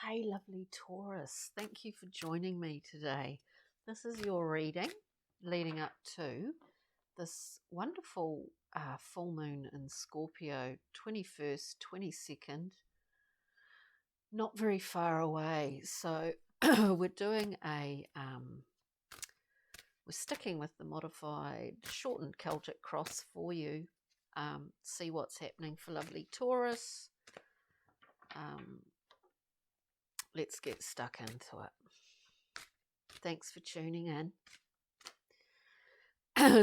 Hey, lovely Taurus. Thank you for joining me today. This is your reading leading up to this wonderful full moon in Scorpio, 21st, 22nd, not very far away. So we're doing we're sticking with the modified shortened Celtic cross for you. See what's happening for lovely Taurus. Let's get stuck into it. Thanks for tuning in.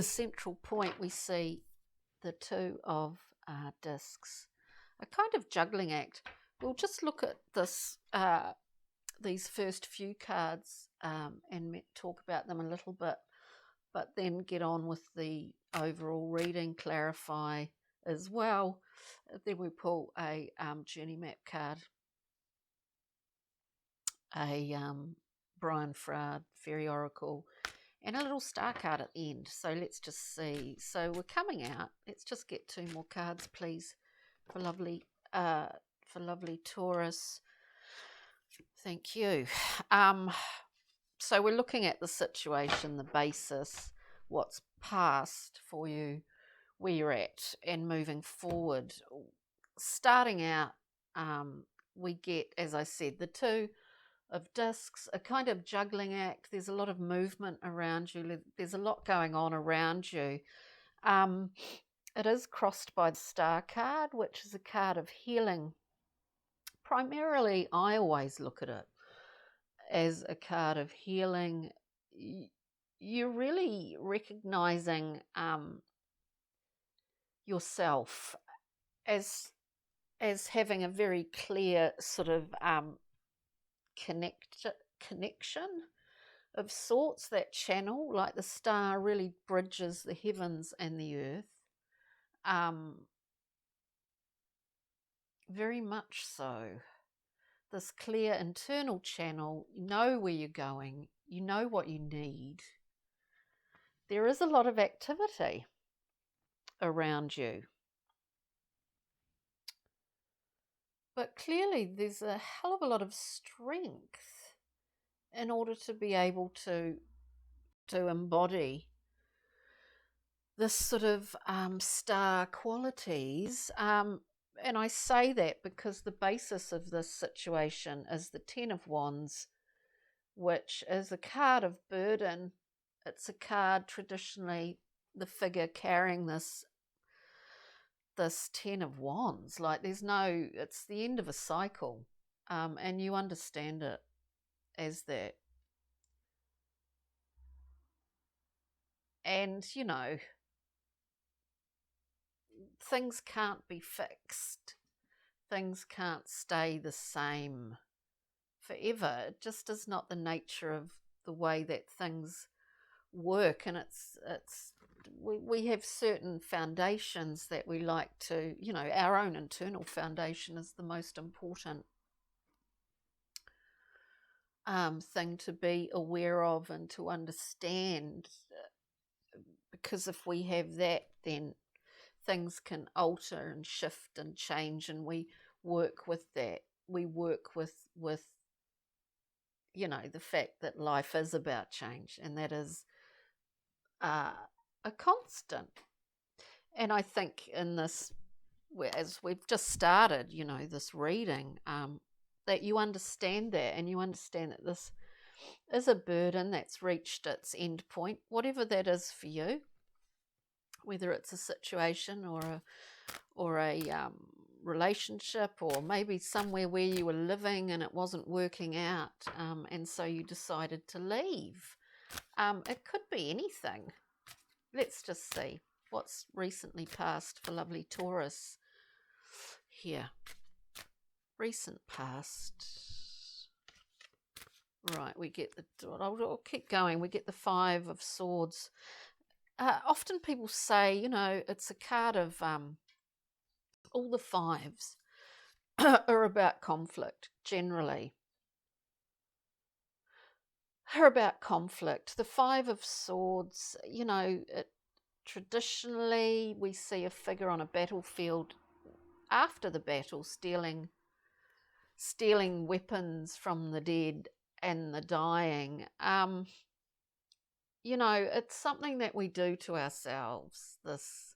Central point, we see the two of discs, a kind of juggling act. We'll just look at this, these first few cards and talk about them a little bit, but then get on with the overall reading, clarify as well. Then we pull a journey map card, a Brian Froud Fairy Oracle, and a little star card at the end. So let's just see. So we're coming out. Let's just get two more cards, please, for lovely Taurus. Thank you. So we're looking at the situation, the basis, what's past for you, where you're at, and moving forward. Starting out, we get, as I said, the two of discs, a kind of juggling act. There's a lot of movement around you. There's a lot going on around you. It is crossed by the star card, which is a card of healing. Primarily, I always look at it as a card of healing. You're really recognizing yourself as having a very clear sort of connection of sorts. That channel, like the star, really bridges the heavens and the earth. Very much so. This clear internal channel, you know where you're going, you know what you need. There is a lot of activity around you. But clearly there's a hell of a lot of strength in order to be able to embody this sort of star qualities. And I say that because the basis of this situation is the Ten of Wands, which is a card of burden. It's a card, traditionally, the figure carrying this Ten of Wands, like it's the end of a cycle, and you understand it as that. And, you know, things can't be fixed. Things can't stay the same forever. It just is not the nature of the way that things work. And we have certain foundations that we like to, you know, our own internal foundation is the most important thing to be aware of and to understand, because if we have that, then things can alter and shift and change, and we work with that. We work with you know, the fact that life is about change, and that is a constant. And I think in this, as we've just started, you know, this reading, that you understand that, and you understand that this is a burden that's reached its end point, whatever that is for you, whether it's a situation or a relationship, or maybe somewhere where you were living and it wasn't working out, and so you decided to leave. It could be anything. Let's just see what's recently passed for lovely Taurus here. Recent past. Right, we get I'll keep going. We get the Five of Swords. Often people say, you know, it's a card of all the fives are about conflict, generally. Are about conflict. The Five of Swords, you know, traditionally we see a figure on a battlefield after the battle stealing stealing weapons from the dead and the dying. It's something that we do to ourselves, this,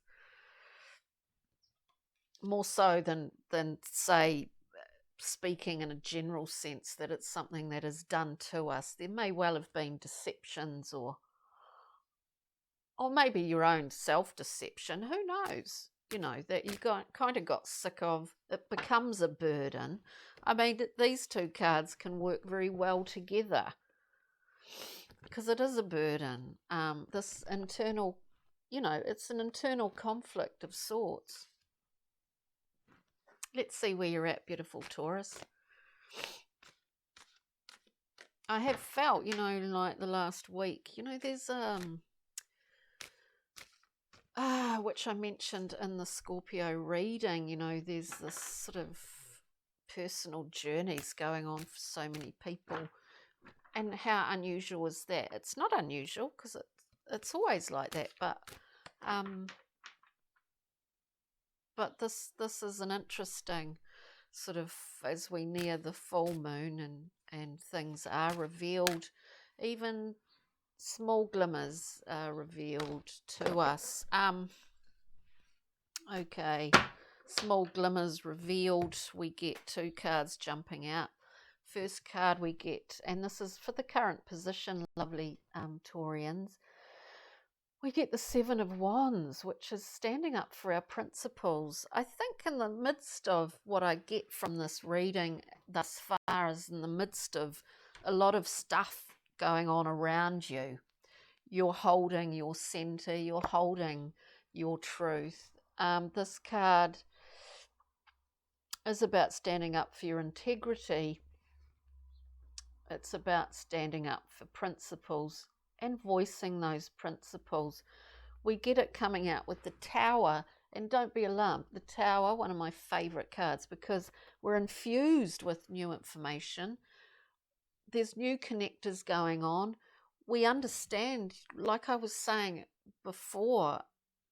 more so than say, speaking in a general sense, that it's something that is done to us. There may well have been deceptions, or maybe your own self-deception, who knows, that you kind of got sick of. It becomes a burden. I mean, these two cards can work very well together because it is a burden. This internal, it's an internal conflict of sorts. Let's see where you're at, beautiful Taurus. I have felt, like the last week, there's which I mentioned in the Scorpio reading, there's this sort of personal journeys going on for so many people. And how unusual is that? It's not unusual because it's always like that, but this is an interesting sort of, as we near the full moon and things are revealed, even small glimmers are revealed to us. Okay, small glimmers revealed. We get two cards jumping out. First card we get, and this is for the current position, lovely Taurians, we get the Seven of Wands, which is standing up for our principles. I think in the midst of what I get from this reading thus far is in the midst of a lot of stuff going on around you. You're holding your center, you're holding your truth. This card is about standing up for your integrity. It's about standing up for principles and voicing those principles. We get it coming out with the Tower, and don't be alarmed. The Tower, one of my favourite cards, because we're infused with new information. There's new connectors going on. We understand, like I was saying before,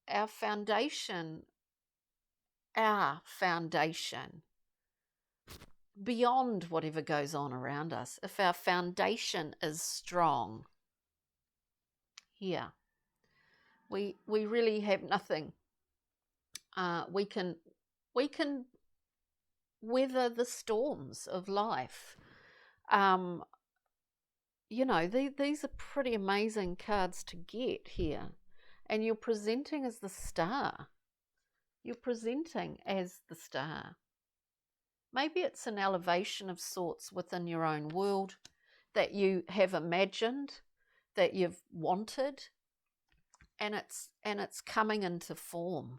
our foundation, beyond whatever goes on around us, if our foundation is strong, here, we really have nothing. We can weather the storms of life. These are pretty amazing cards to get here. And you're presenting as the star. You're presenting as the star. Maybe it's an elevation of sorts within your own world that you have imagined, that you've wanted, and it's coming into form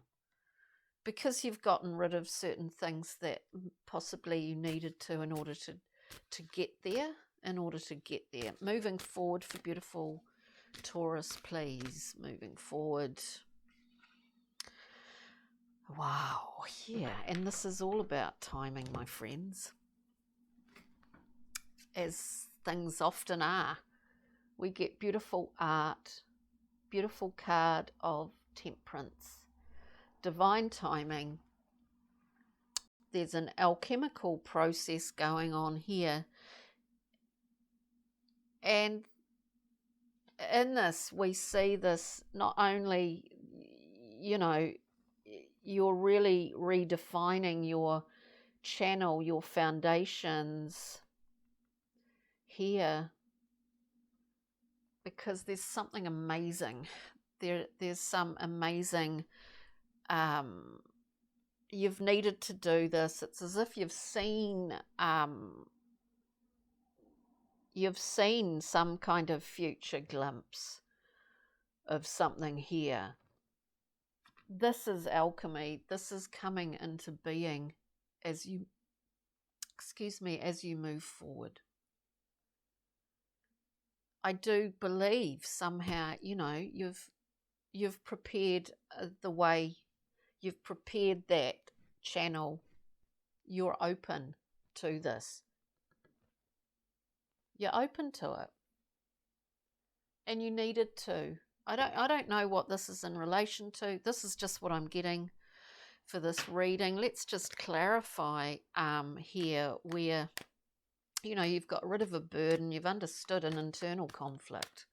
because you've gotten rid of certain things that possibly you needed to in order to get there. Moving forward for beautiful Taurus, please. Moving forward. Wow, yeah, and this is all about timing, my friends, as things often are. We get beautiful art, beautiful card of temperance, divine timing. There's an alchemical process going on here. And in this, we see this not only, you're really redefining your channel, your foundations here, because there's something amazing. There's some amazing, you've needed to do this. It's as if you've seen some kind of future glimpse of something here. This is alchemy. This is coming into being as you move forward. I do believe somehow, you've prepared the way, you've prepared that channel. You're open to this. You're open to it. And you needed to. I don't know what this is in relation to. This is just what I'm getting. for this reading. Let's just clarify here where, you know, you've got rid of a burden, you've understood an internal conflict,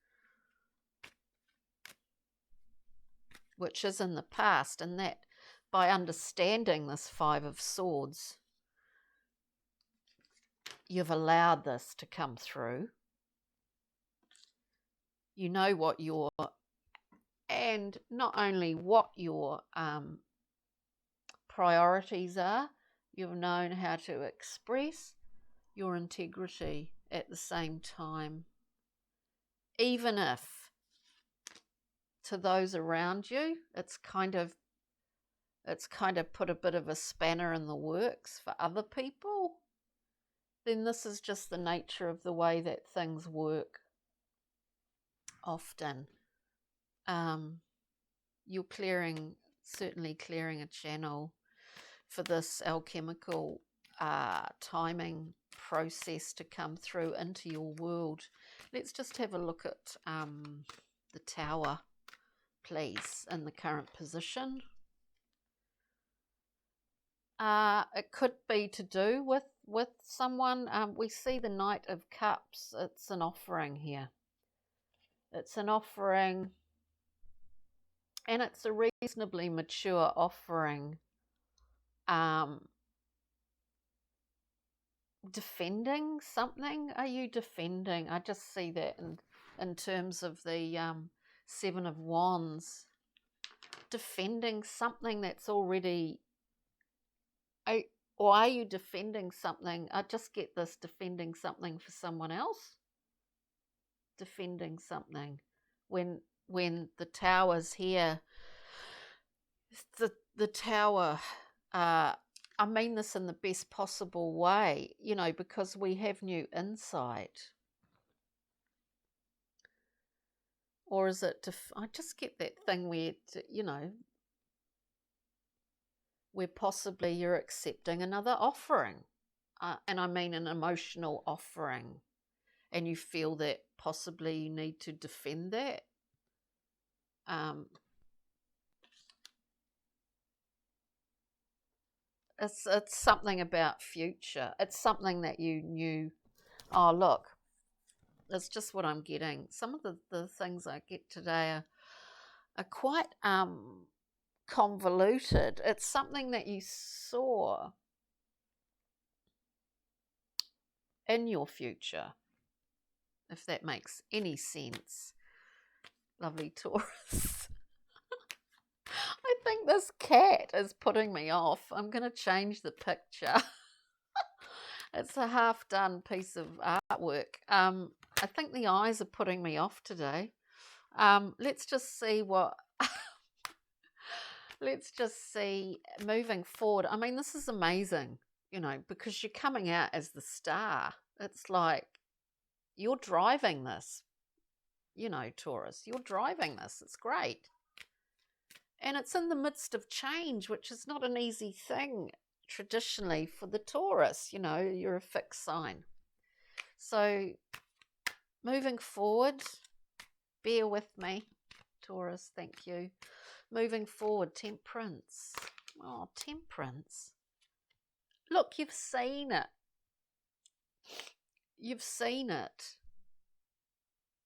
which is in the past, and that by understanding this Five of Swords, you've allowed this to come through. You know what your, and not only what your priorities are, you've known how to express your integrity at the same time, even if to those around you it's kind of put a bit of a spanner in the works for other people, then this is just the nature of the way that things work often. You're certainly clearing a channel for this alchemical timing process to come through into your world. Let's just have a look at the Tower, please, in the current position. It could be to do with someone. We see the Knight of Cups. It's an offering here. It's an offering, and it's a reasonably mature offering. Defending something? Are you defending? I just see that in terms of the Seven of Wands. Defending something that's already... Or are you defending something? I just get this, defending something for someone else. Defending something. When the Tower's here, the Tower, I mean this in the best possible way, you know, because we have new insight. Or is it, I just get that thing where, you know, where possibly you're accepting another offering. And I mean an emotional offering. And you feel that possibly you need to defend that. It's something about future. It's something that you knew. Oh, look, that's just what I'm getting. Some of the things I get today are quite convoluted. It's something that you saw in your future, if that makes any sense. Lovely Taurus. I think this cat is putting me off. I'm going to change the picture. It's a half-done piece of artwork. I think the eyes are putting me off today. Let's just see what... Let's just see, moving forward. I mean, this is amazing, you know, because you're coming out as the star. It's like you're driving this, you know, Taurus. You're driving this. It's great. And it's in the midst of change, which is not an easy thing traditionally for the Taurus. You know, you're a fixed sign. So moving forward, bear with me, Taurus. Thank you. Moving forward, Temperance. Oh, Temperance. Look, you've seen it. You've seen it.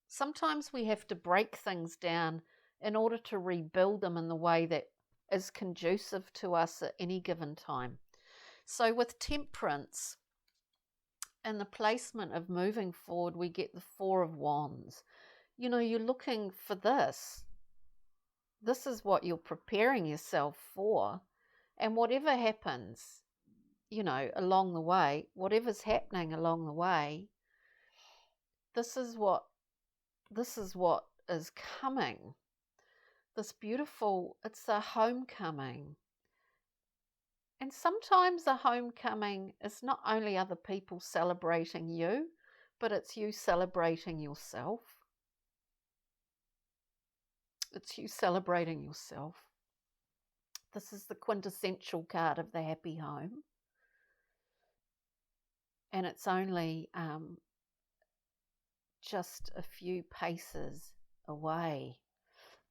Sometimes we have to break things down in order to rebuild them in the way that is conducive to us at any given time. So with Temperance, in the placement of moving forward, we get the Four of Wands. You know, you're looking for this. This is what you're preparing yourself for. And whatever happens, you know, along the way, whatever's happening along the way, this is what is coming. This beautiful, it's a homecoming. And sometimes a homecoming is not only other people celebrating you, but it's you celebrating yourself. It's you celebrating yourself. This is the quintessential card of the happy home. And it's only just a few paces away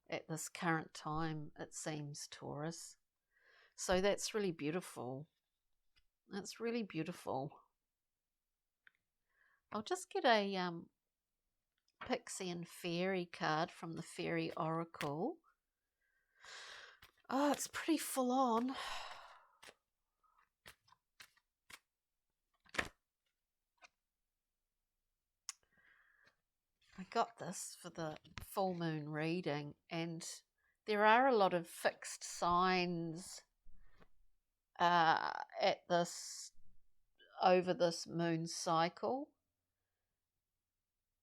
at this current time, it seems, Taurus. So that's really beautiful. That's really beautiful. I'll just get a Pixie and Fairy card from the Fairy Oracle. Oh, it's pretty full on. I got this for the full moon reading, and there are a lot of fixed signs at this over this moon cycle.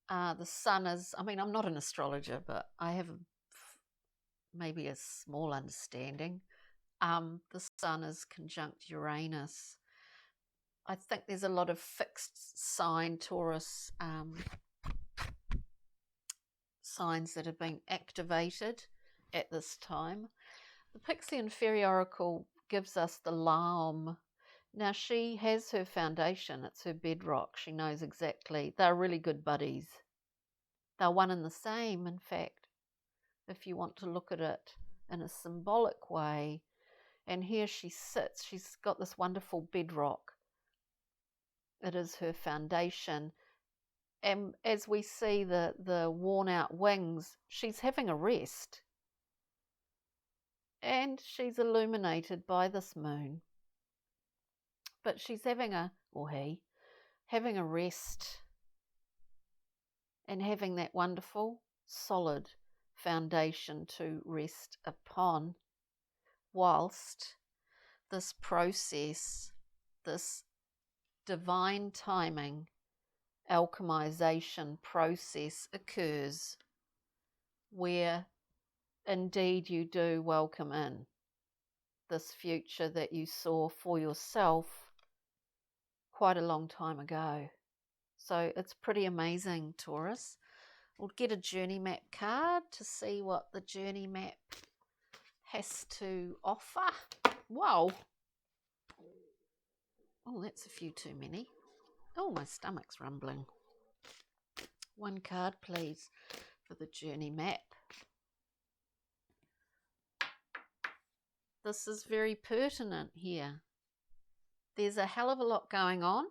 The sun is, I mean, I'm not an astrologer, but I have maybe a small understanding. The sun is conjunct Uranus. I think there's a lot of fixed sign Taurus signs that have been activated at this time. The Pixie and Fairy Oracle gives us the Lamb. Now, she has her foundation. It's her bedrock. She knows exactly. They're really good buddies. They're one and the same, in fact, if you want to look at it in a symbolic way. And here she sits. She's got this wonderful bedrock. It is her foundation. And as we see the worn out wings, she's having a rest. And she's illuminated by this moon. But she's having having a rest and having that wonderful, solid foundation to rest upon, whilst this process, this divine timing, alchemization process occurs, where indeed you do welcome in this future that you saw for yourself quite a long time ago. So it's pretty amazing, Taurus. We'll get a journey map card to see what the journey map has to offer. Wow. Oh, that's a few too many. Oh, my stomach's rumbling. One card, please, for the journey map. This is very pertinent here. There's a hell of a lot going on,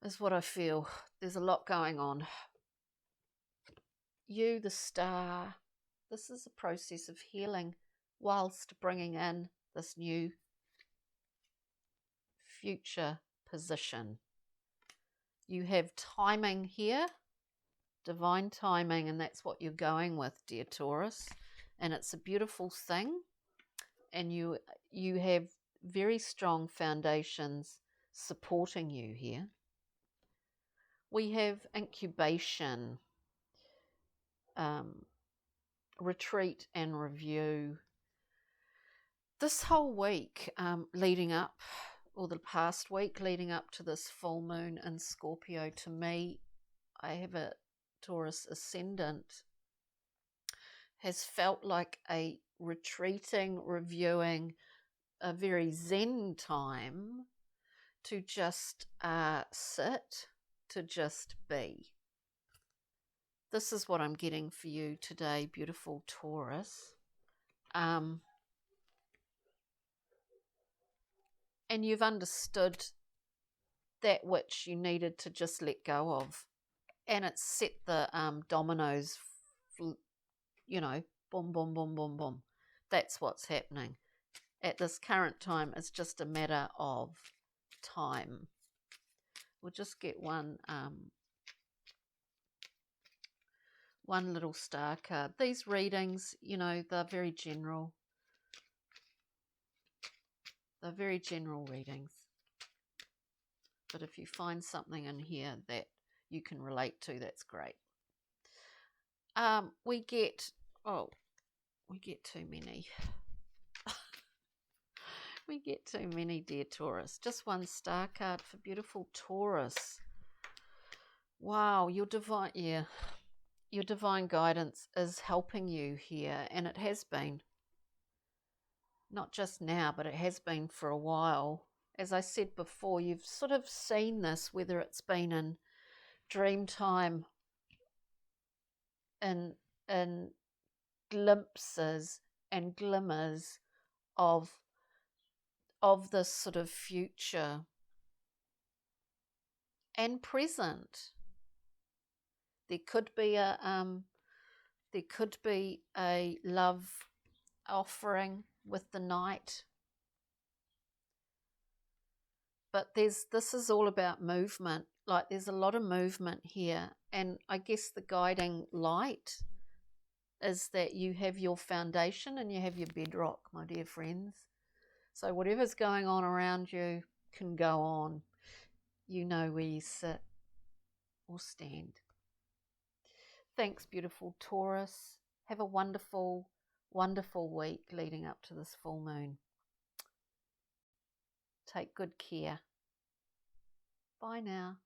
is what I feel. There's a lot going on. You, the star, this is a process of healing whilst bringing in this new future position. You have timing here, divine timing, and that's what you're going with, dear Taurus. And it's a beautiful thing. And you have very strong foundations supporting you here. We have incubation, retreat and review. This whole week leading up, or the past week leading up to this full moon in Scorpio, to me, I have a Taurus ascendant, has felt like a retreating, reviewing, a very zen time to just sit, to just be. This is what I'm getting for you today, beautiful Taurus. And you've understood that which you needed to just let go of. And it's set the dominoes, you know, boom, boom, boom, boom, boom. That's what's happening. At this current time, it's just a matter of time. We'll just get one little star card. These readings, you know, they're very general. They're very general readings. But if you find something in here that you can relate to, that's great. We get too many. We get too many, dear Taurus. Just one star card for beautiful Taurus. Wow, your divine guidance is helping you here, and it has been. Not just now, but it has been for a while. As I said before, you've sort of seen this, whether it's been in dream time, in glimpses and glimmers of of this sort of future and present. There could be a love offering with the Knight, but this is all about movement. Like, there's a lot of movement here, and I guess the guiding light is that you have your foundation and you have your bedrock, my dear friends. So whatever's going on around you can go on. You know where you sit or stand. Thanks, beautiful Taurus. Have a wonderful, wonderful week leading up to this full moon. Take good care. Bye now.